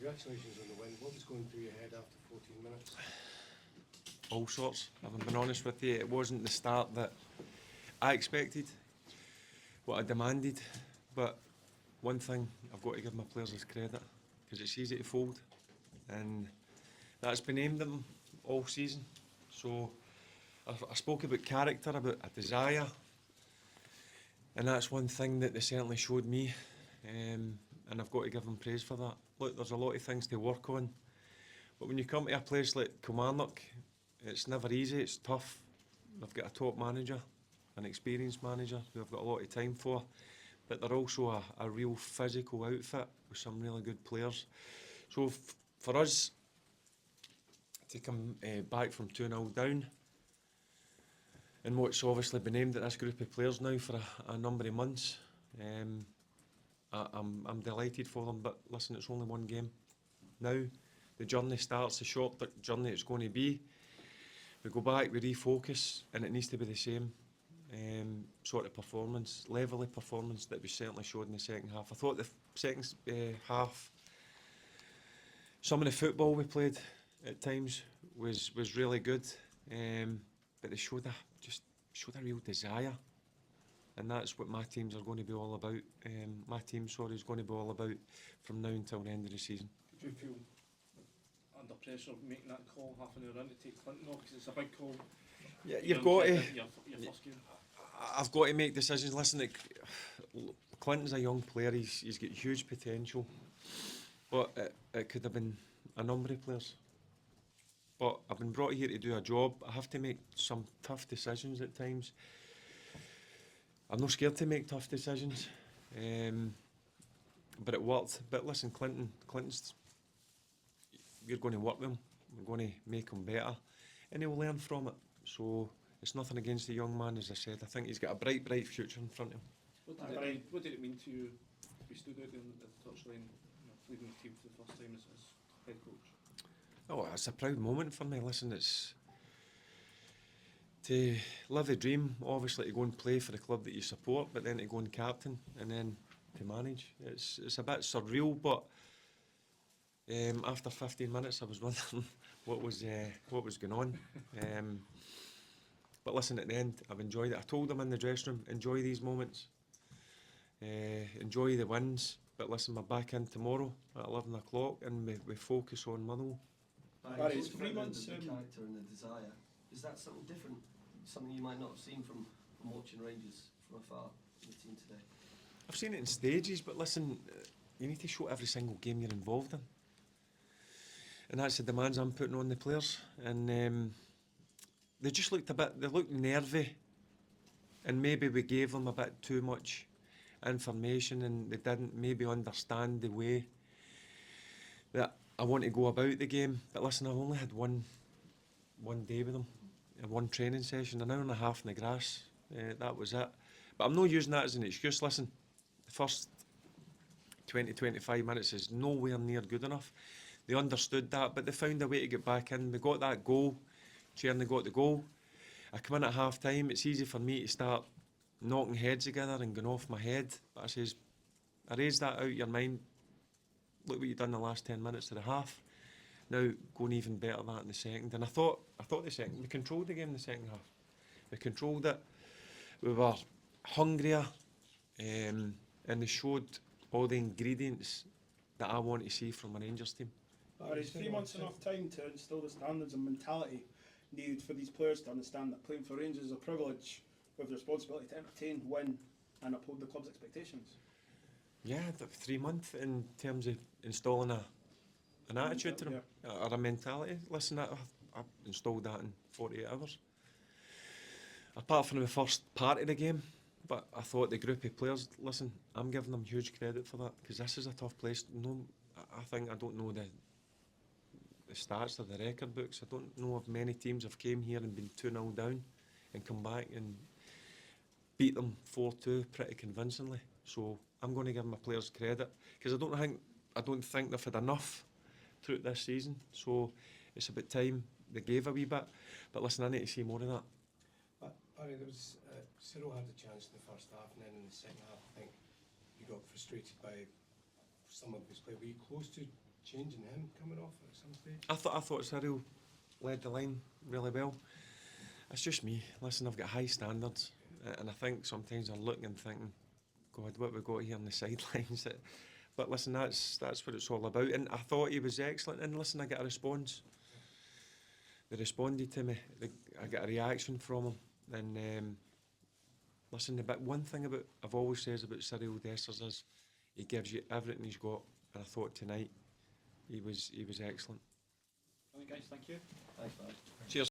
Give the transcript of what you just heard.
Congratulations on the win. What was going through your head after 14 minutes? All sorts. If I'm being honest with you, it wasn't the start that I expected, what I demanded. But one thing I've got to give my players is credit, because it's easy to fold, and that's been aimed at them all season. So I spoke about character, about a desire, and that's one thing that they certainly showed me, and I've got to give them praise for that. Look, there's a lot of things to work on, but when you come to a place like Kilmarnock, it's never easy, it's tough. They've got a top manager, an experienced manager who I've got a lot of time for, but they're also a real physical outfit with some really good players. So for us to come back from 2-0 down, and what's obviously been aimed at this group of players now for a number of months, I'm delighted for them. But listen, it's only one game. Now the journey starts, the short journey it's going to be. We go back, we refocus, and it needs to be the same sort of performance, level of performance that we certainly showed in the second half. I thought the second half, some of the football we played at times was really good, but they showed a real desire, and that's what my teams are going to be all about. My team, sorry, is going to be all about from now until the end of the season. Did you feel under pressure making that call half an hour in to take Clinton off, because it's a big call? Yeah, you've got to. Your first game. I've got to make decisions. Listen, Clinton's a young player. He's got huge potential, but it could have been a number of players. But I've been brought here to do a job. I have to make some tough decisions at times. I'm not scared to make tough decisions, but it worked. But listen, Clinton's, we're going to work with him. We're going to make him better, and he'll learn from it. So it's nothing against the young man, as I said. I think he's got a bright future in front of him. What did it mean to you to be stood out in the touchline, leading the team for the first time as head coach? Oh, it's a proud moment for me. Listen, it's to live a dream, obviously to go and play for the club that you support, but then to go and captain and then to manage. It's a bit surreal, but after 15 minutes I was wondering what was going on. But listen, at the end I've enjoyed it. I told them in the dressing room, enjoy these moments, enjoy the wins, but listen, we're back in tomorrow at 11 o'clock and we focus on Motherwell. Barry, it's 3 months. The character and the desire, is that something different? Something you might not have seen from watching Rangers from afar in the team today? I've seen it in stages, but listen, you need to show every single game you're involved in. And that's the demands I'm putting on the players. And they just looked they looked nervy. And maybe we gave them a bit too much information and they didn't maybe understand the way that I want to go about the game. But listen, I've only had one day with them, one training session, an hour and a half in the grass. That was it. But I'm not using that as an excuse. Listen, the first 20-25 minutes is nowhere near good enough. They understood that, but they found a way to get back in. They got that goal. Cherny got the goal. I come in at half time. It's easy for me to start knocking heads together and going off my head. But I says, erase that out of your mind. Look what you've done the last 10 minutes to the half. Now going even better that in the second. And I thought the second, we controlled the game in the second half. We controlled it. We were hungrier, and they showed all the ingredients that I want to see from a Rangers team. But is 3 months enough time to instil the standards and mentality needed for these players to understand that playing for Rangers is a privilege with the responsibility to entertain, win and uphold the club's expectations? Yeah, 3 months in terms of installing an attitude to them, or a mentality. Listen, I installed that in 48 hours. Apart from the first part of the game, but I thought the group of players, listen, I'm giving them huge credit for that, because this is a tough place. No, I don't know the stats or the record books. I don't know if many teams have came here and been 2-0 down and come back and beat them 4-2 pretty convincingly. So I'm going to give my players credit, because I don't think they've had enough throughout this season. So it's about time they gave a wee bit. But listen, I need to see more of that. Barry, there was Cyril had a chance in the first half, and then in the second half, I think you got frustrated by some of his play. Were you close to changing him coming off at some stage? I thought Cyril led the line really well. It's just me. Listen, I've got high standards, and I think sometimes I'm looking and thinking, God, what we got here on the sidelines. But listen, that's what it's all about. And I thought he was excellent. And listen, I got a response. They responded to me. I got a reaction from him. And listen, but one thing I've always says about Cyril Dessers is he gives you everything he's got. And I thought tonight he was excellent. All right, guys, thank you. Thanks, man. Cheers.